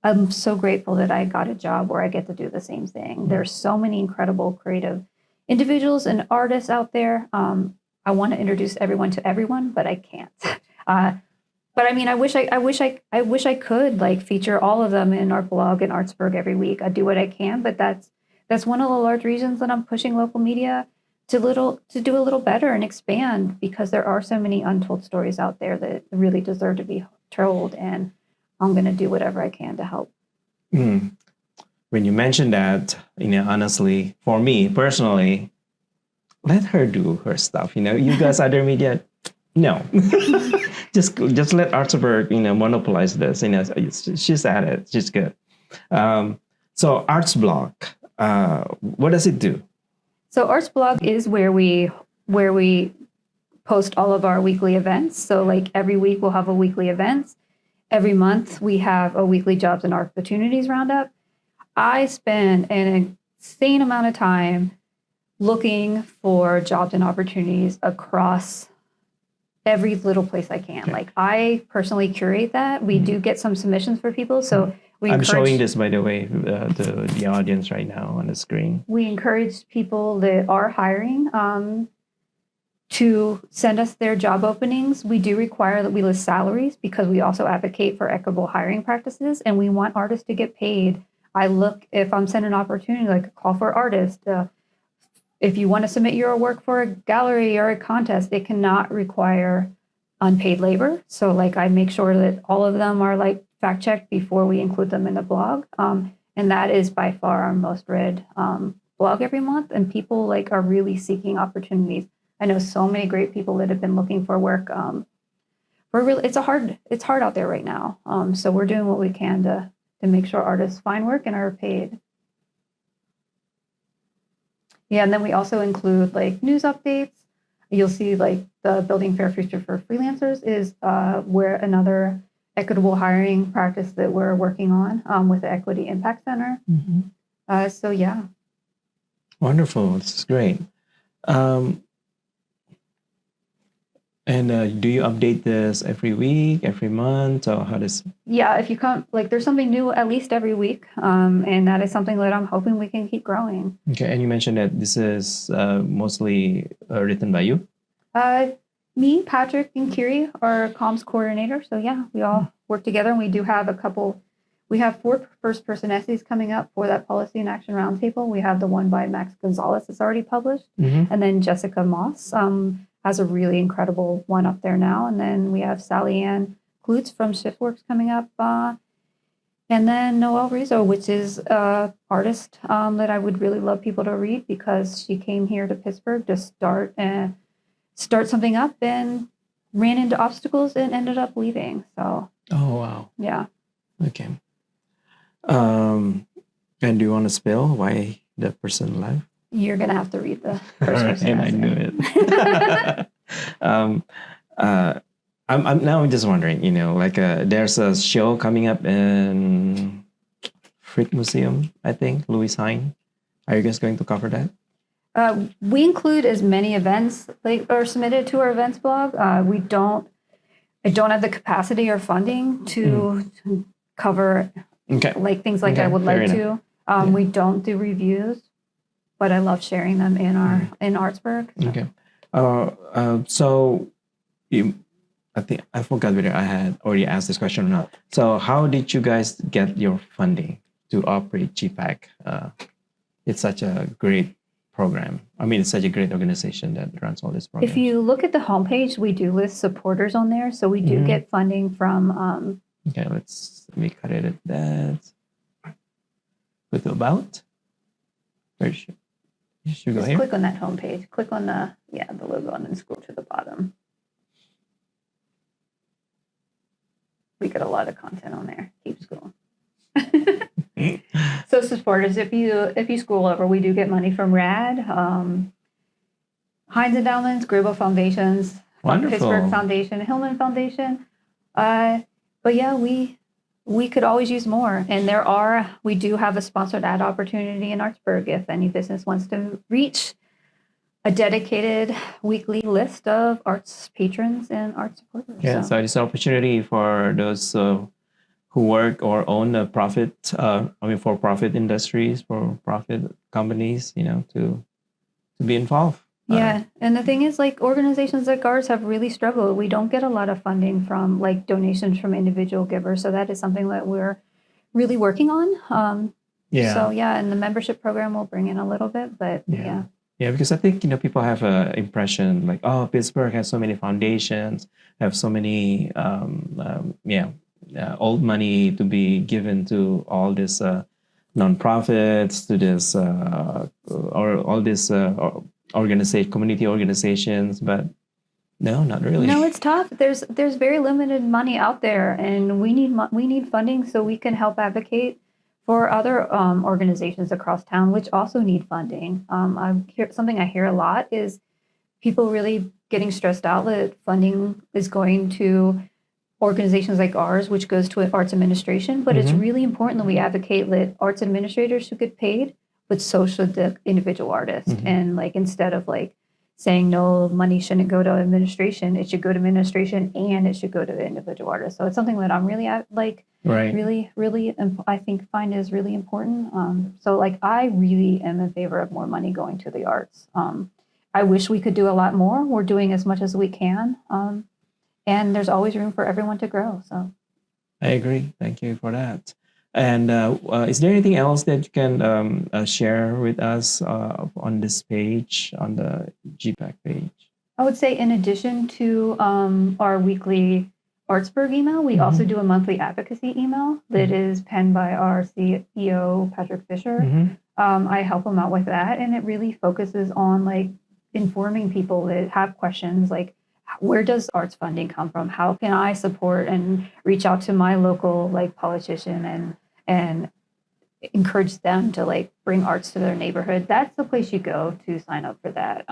I'm so grateful that I got a job where I get to do the same thing. There's so many incredible creative individuals and artists out there. I want to introduce everyone to everyone, but I can't. But I mean, I wish I could feature all of them in our blog in Artsburgh every week. I do what I can, but that's one of the large reasons that I'm pushing local media to do a little better and expand, because there are so many untold stories out there that really deserve to be told, and I'm going to do whatever I can to help. When you mentioned that, honestly, for me personally, let her do her stuff. You guys, other media, no. just let Artsburgh, monopolize this. She's at it. She's good. So Artsblog, what does it do? So Artsblog is where we post all of our weekly events. So every week we'll have a weekly event. Every month we have a weekly jobs and opportunities roundup. I spend an insane amount of time looking for jobs and opportunities across every little place I can. Okay. Like I personally curate that. We do get some submissions for people, so I'm showing this, by the way, to the audience right now on the screen. We encourage people that are hiring to send us their job openings. We do require that we list salaries because we also advocate for equitable hiring practices, and we want artists to get paid. I look, if I'm sending an opportunity, like a call for artists, if you want to submit your work for a gallery or a contest, it cannot require unpaid labor. So like I make sure that all of them are like fact checked before we include them in the blog. And that is by far our most read blog every month. And people like are really seeking opportunities. I know so many great people that have been looking for work. It's hard out there right now. So we're doing what we can to make sure artists find work and are paid. Yeah, and then we also include like news updates. You'll see like the Building Fair Future for Freelancers is where another equitable hiring practice that we're working on with the Equity Impact Center. Mm-hmm. So yeah. Wonderful. This is great. And do you update this every week, every month, or how does? Yeah, if you come, like there's something new at least every week, and that is something that I'm hoping we can keep growing. Okay, and you mentioned that this is mostly written by you? Me, Patrick, and Kiri are comms coordinator. So yeah, we all work together, and we do have we have 4 first-person essays coming up for that Policy and Action Roundtable. We have the one by Max Gonzalez that's already published, and then Jessica Moss has a really incredible one up there now. And then we have Sally Ann Klutz from Shiftworks coming up. And then Noelle Rizzo, which is an artist that I would really love people to read because she came here to Pittsburgh to start something up and ran into obstacles and ended up leaving. So. Oh, wow. Yeah. Okay. And do you want to spill why the person left? You're going to have to read the first person. And I knew it. I'm just wondering, like there's a show coming up in Frick Museum, I think, Louis Hine. Are you guys going to cover that? We include as many events like are submitted to our events blog. I don't have the capacity or funding to cover like things like I would like to. We don't do reviews, but I love sharing them in Artsburgh. So. Okay. So I think I forgot whether I had already asked this question or not. So how did you guys get your funding to operate GPAC? It's such a great program. I mean, it's such a great organization that runs all this program. If you look at the homepage, we do list supporters on there. So we do get funding from... Okay, let me cut it at that. Go to about. Where should go Just here? click on that homepage. Click on the logo and then scroll to the bottom. We got a lot of content on there. Keep scrolling. So supporters, if you scroll over, we do get money from RAD, Heinz Endowments, Grable Foundations, Pittsburgh Foundation, Hillman Foundation. But yeah, we could always use more. And we do have a sponsored ad opportunity in Artsburgh if any business wants to reach a dedicated weekly list of arts patrons and arts supporters. Yeah, so it's an opportunity for those who work or own a for-profit industries, for-profit companies, to be involved. Yeah, and the thing is, like, organizations like ours have really struggled. We don't get a lot of funding from, like, donations from individual givers. So that is something that we're really working on. So, yeah, and the membership program will bring in a little bit, but yeah. Yeah, because I think, people have an impression like, oh, Pittsburgh has so many foundations, have so many, old money to be given to all this nonprofits, to this, or all this community organizations, but no, not really. No, it's tough. There's very limited money out there, and we need funding so we can help advocate for other organizations across town, which also need funding. Something I hear a lot is people really getting stressed out that funding is going to organizations like ours, which goes to arts administration, but it's really important that we advocate that arts administrators should get paid, but so should the individual artist. And like, instead of like saying, no, money shouldn't go to administration, it should go to administration and it should go to the individual artist. So it's something that I'm really really, I think find is really important. So like, I really am in favor of more money going to the arts. I wish we could do a lot more. We're doing as much as we can. And there's always room for everyone to grow. So I agree. Thank you for that. And is there anything else that you can share with us on this page, on the GPAC page? I would say, in addition to our weekly Artsburgh email, we also do a monthly advocacy email that is penned by our CEO, Patrick Fisher. I help him out with that. And it really focuses on like informing people that have questions like, where does arts funding come from? How can I support and reach out to my local like politician and encourage them to like bring arts to their neighborhood? That's the place you go to sign up for that.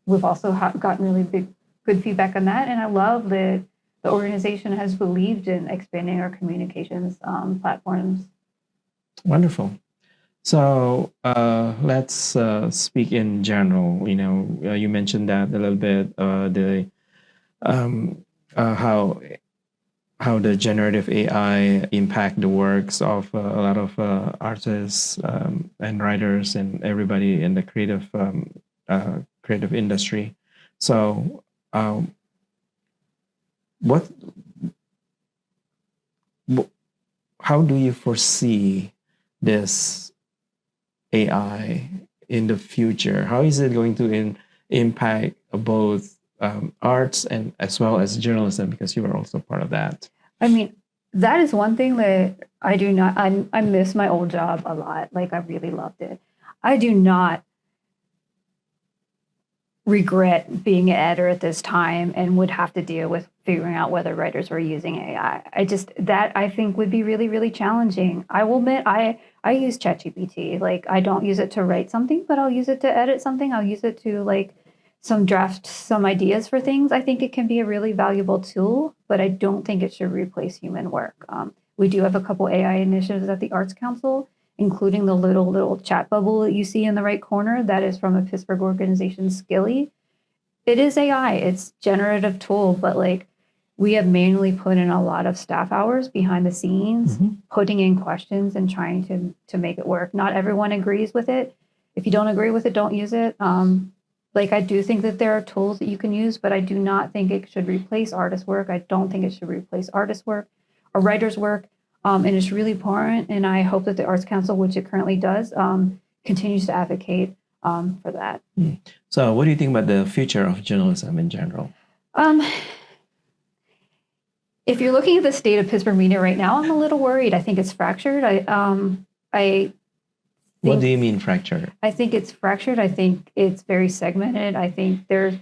We've also gotten really good feedback on that, and I love that the organization has believed in expanding our communications platforms. Wonderful. So let's speak in general. You know, you mentioned that a little bit. How the generative AI impact the works of a lot of artists and writers and everybody in the creative industry. So, how do you foresee this AI in the future? How is it going to impact both arts and as well as journalism, because you are also part of that? I mean, that is one thing that I do not, I miss my old job a lot. Like, I really loved it. I do not regret being an editor at this time and would have to deal with figuring out whether writers were using AI. That I think would be really, really challenging. I will admit, I use ChatGPT. Like, I don't use it to write something, but I'll use it to edit something. I'll use it to like draft some ideas for things. I think it can be a really valuable tool, but I don't think it should replace human work. We do have a couple AI initiatives at the Arts Council, including the little chat bubble that you see in the right corner. That is from a Pittsburgh organization, Skilly. It is AI. It's generative tool, but like, we have manually put in a lot of staff hours behind the scenes, putting in questions and trying to make it work. Not everyone agrees with it. If you don't agree with it, don't use it. Like, I do think that there are tools that you can use, but I do not think it should replace artist work. I don't think it should replace artist work or writer's work. And it's really important. And I hope that the Arts Council, which it currently does, continues to advocate for that. So what do you think about the future of journalism in general? If you're looking at the state of Pittsburgh media right now, I'm a little worried. I think it's fractured. What do you mean fractured? I think it's fractured. I think it's very segmented. I think there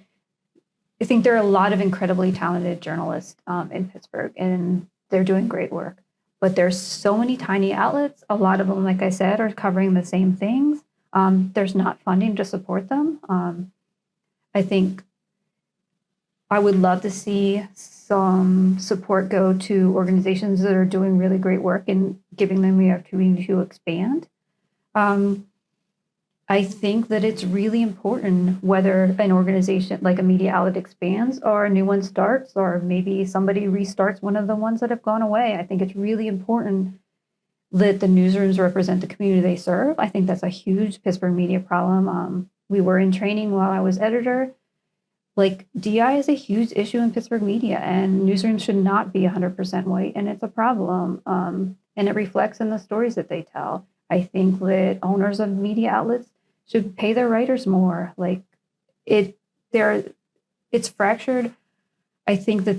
are a lot of incredibly talented journalists in Pittsburgh, and they're doing great work. But there's so many tiny outlets. A lot of them, like I said, are covering the same things. There's not funding to support them. I think I would love to see some support go to organizations that are doing really great work and giving them the opportunity to expand. I think that it's really important whether an organization like a media outlet expands or a new one starts, or maybe somebody restarts one of the ones that have gone away. I think it's really important that the newsrooms represent the community they serve. I think that's a huge Pittsburgh media problem. We were in training while I was editor. Like, DI is a huge issue in Pittsburgh media, and newsrooms should not be 100% white, and it's a problem. And it reflects in the stories that they tell. I think that owners of media outlets should pay their writers more. Like, it's fractured. I think that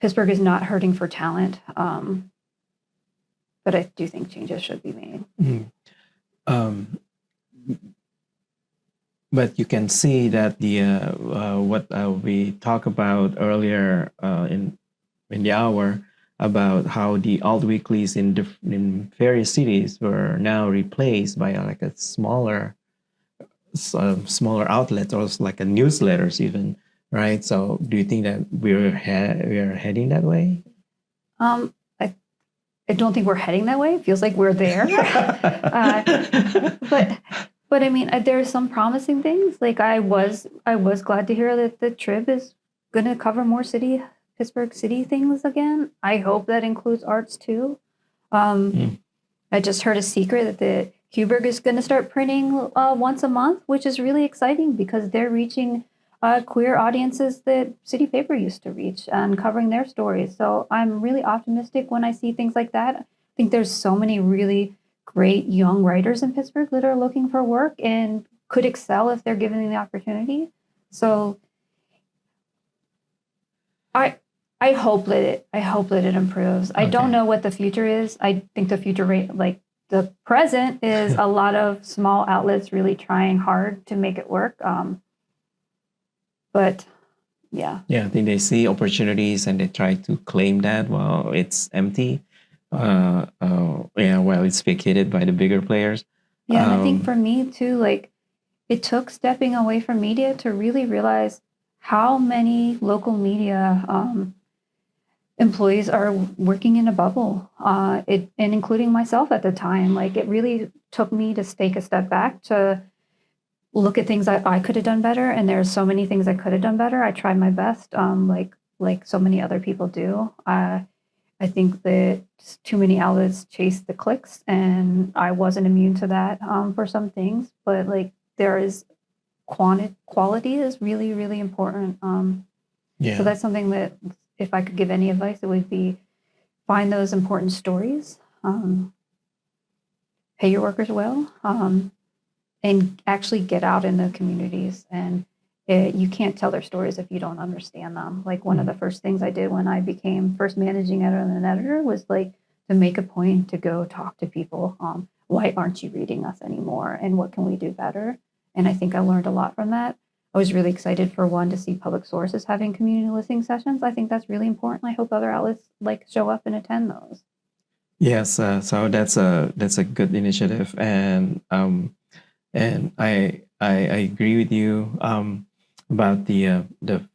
Pittsburgh is not hurting for talent, but I do think changes should be made. But you can see that what we talked about earlier in the hour about how the alt-weeklies in various cities were now replaced by like a smaller outlet, or like a newsletters even, right? So do you think that we're heading that way? I don't think we're heading that way. It feels like we're there. But I mean, there's some promising things. Like I was glad to hear that the trip is going to cover more Pittsburgh City things again. I hope that includes arts too. I just heard a secret that the Huberg is going to start printing once a month, which is really exciting because they're reaching queer audiences that City Paper used to reach and covering their stories. So I'm really optimistic when I see things like that. I think there's so many really great young writers in Pittsburgh that are looking for work and could excel if they're given the opportunity. So I hope that it improves. I don't know what the future is. I think the future like the present is a lot of small outlets really trying hard to make it work. But yeah, I think they see opportunities and they try to claim that while it's empty. While it's vacated by the bigger players. Yeah, and I think for me too, like it took stepping away from media to really realize how many local media employees are working in a bubble, and including myself at the time. Like it really took me to take a step back to look at things that I could have done better. And there's so many things I could have done better. I tried my best, like so many other people do. I think that too many outlets chase the clicks, and I wasn't immune to that for some things. But like there is quality is really, really important. So that's something that if I could give any advice, it would be find those important stories, pay your workers well, and actually get out in the communities. And you can't tell their stories if you don't understand them. Like one of the first things I did when I became first managing editor and an editor was like to make a point to go talk to people. Why aren't you reading us anymore? And what can we do better? And I think I learned a lot from that. I was really excited for one to see public sources having community listening sessions. I think that's really important. I hope other outlets like show up and attend those. Yes, so that's a good initiative, and I agree with you about the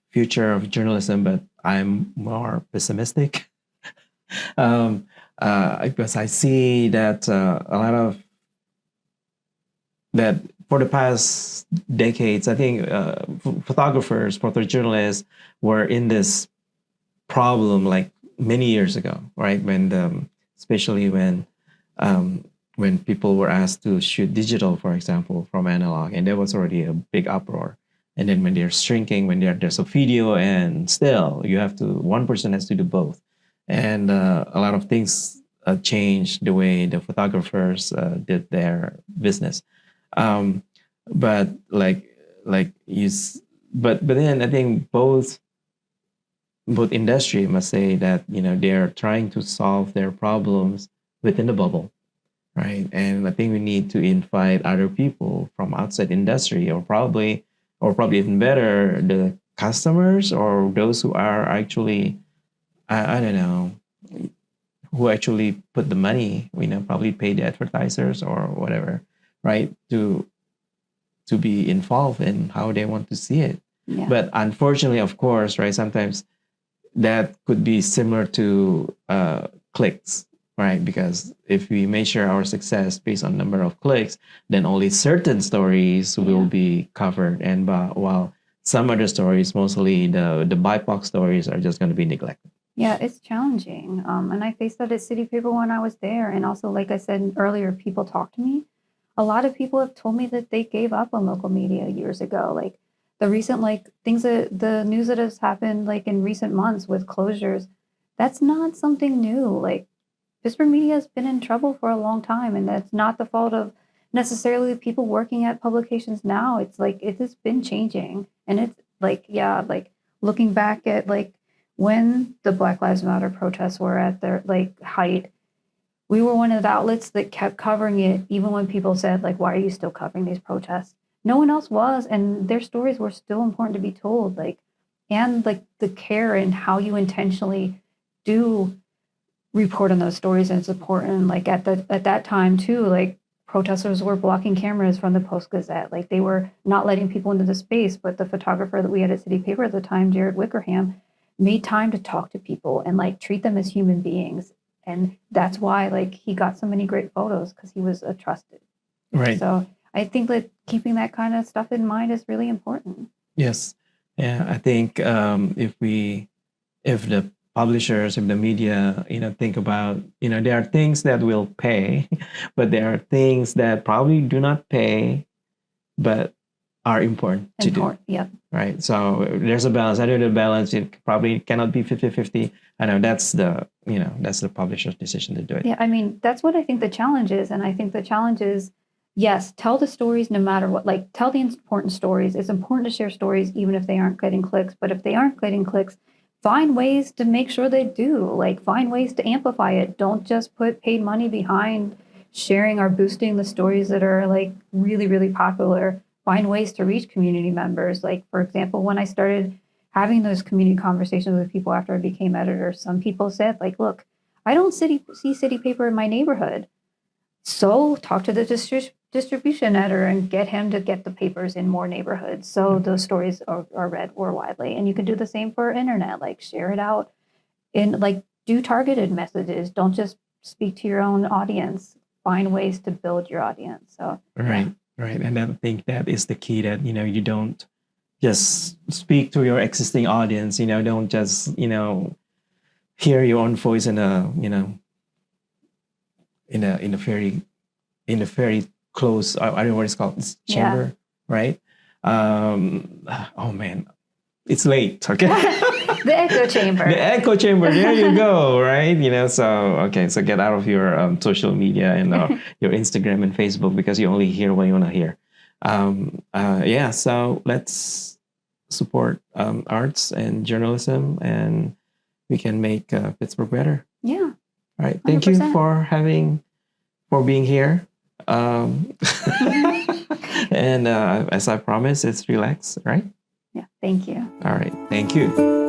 future of journalism, but I'm more pessimistic because I see that a lot of that for the past decades, I think photographers, photojournalists were in this problem like many years ago, right? Especially when people were asked to shoot digital, for example, from analog, and there was already a big uproar. And then when they're shrinking, when there's a video, and still one person has to do both. And a lot of things changed the way the photographers did their business. But then I think both industry must say that they're trying to solve their problems within the bubble, right? And I think we need to invite other people from outside industry, or probably even better, the customers or those who are actually I don't know, who actually put the money, probably pay the advertisers or whatever, right? To be involved in how they want to see it. Yeah. But unfortunately, of course, right, sometimes that could be similar to clicks, right? Because if we measure our success based on number of clicks, then only certain stories will be covered. And while some other stories, mostly the BIPOC stories, are just going to be neglected. Yeah, it's challenging. And I faced that at City Paper when I was there. And also, like I said earlier, people talk to me. A lot of people have told me that they gave up on local media years ago. Like the recent, things that the news that has happened, like in recent months with closures, that's not something new. Like Pittsburgh media has been in trouble for a long time. And that's not the fault of necessarily people working at publications now. It's like, it has been changing. And it's looking back at when the Black Lives Matter protests were at their height, we were one of the outlets that kept covering it, even when people said, why are you still covering these protests? No one else was, and their stories were still important to be told. And the care and how you intentionally do report on those stories, and it's important. At that time too, protesters were blocking cameras from the Post-Gazette. Like they were not letting people into the space, but the photographer that we had at City Paper at the time, Jared Wickerham, made time to talk to people and like treat them as human beings. And that's why like he got so many great photos, because he was a trusted. Right. So I think that keeping that kind of stuff in mind is really important. Yes. Yeah. I think if the publishers, if the media, think about, there are things that will pay, but there are things that probably do not pay, but are important to do. Yep. Right. So there's a balance. I know the balance, it probably cannot be 50-50. I know that's the publisher's decision to do it. Yeah. I mean, that's what I think the challenge is. And I think the challenge is, yes, tell the stories no matter what, like tell the important stories. It's important to share stories, even if they aren't getting clicks. But if they aren't getting clicks, find ways to make sure they do, like find ways to amplify it. Don't just put paid money behind sharing or boosting the stories that are like really, really popular. Find ways to reach community members. Like, for example, when I started having those community conversations with people after I became editor, some people said like, look, I don't see City Paper in my neighborhood. So talk to the distribution editor and get him to get the papers in more neighborhoods so those stories are read more widely. And you can do the same for internet, like share it out in like do targeted messages. Don't just speak to your own audience. Find ways to build your audience. So right. And I think that is the key, that you don't just speak to your existing audience. Don't just hear your own voice in a very close, I don't know what it's called, chamber, right? Oh man, it's late. Okay. The echo chamber. The echo chamber. There you go. Right. So get out of your social media and your Instagram and Facebook, because you only hear what you want to hear. So let's support arts and journalism, and we can make Pittsburgh better. Yeah. All right. Thank 100%. You for being here. And as I promised, it's relax, right? Yeah. Thank you. All right. Thank you.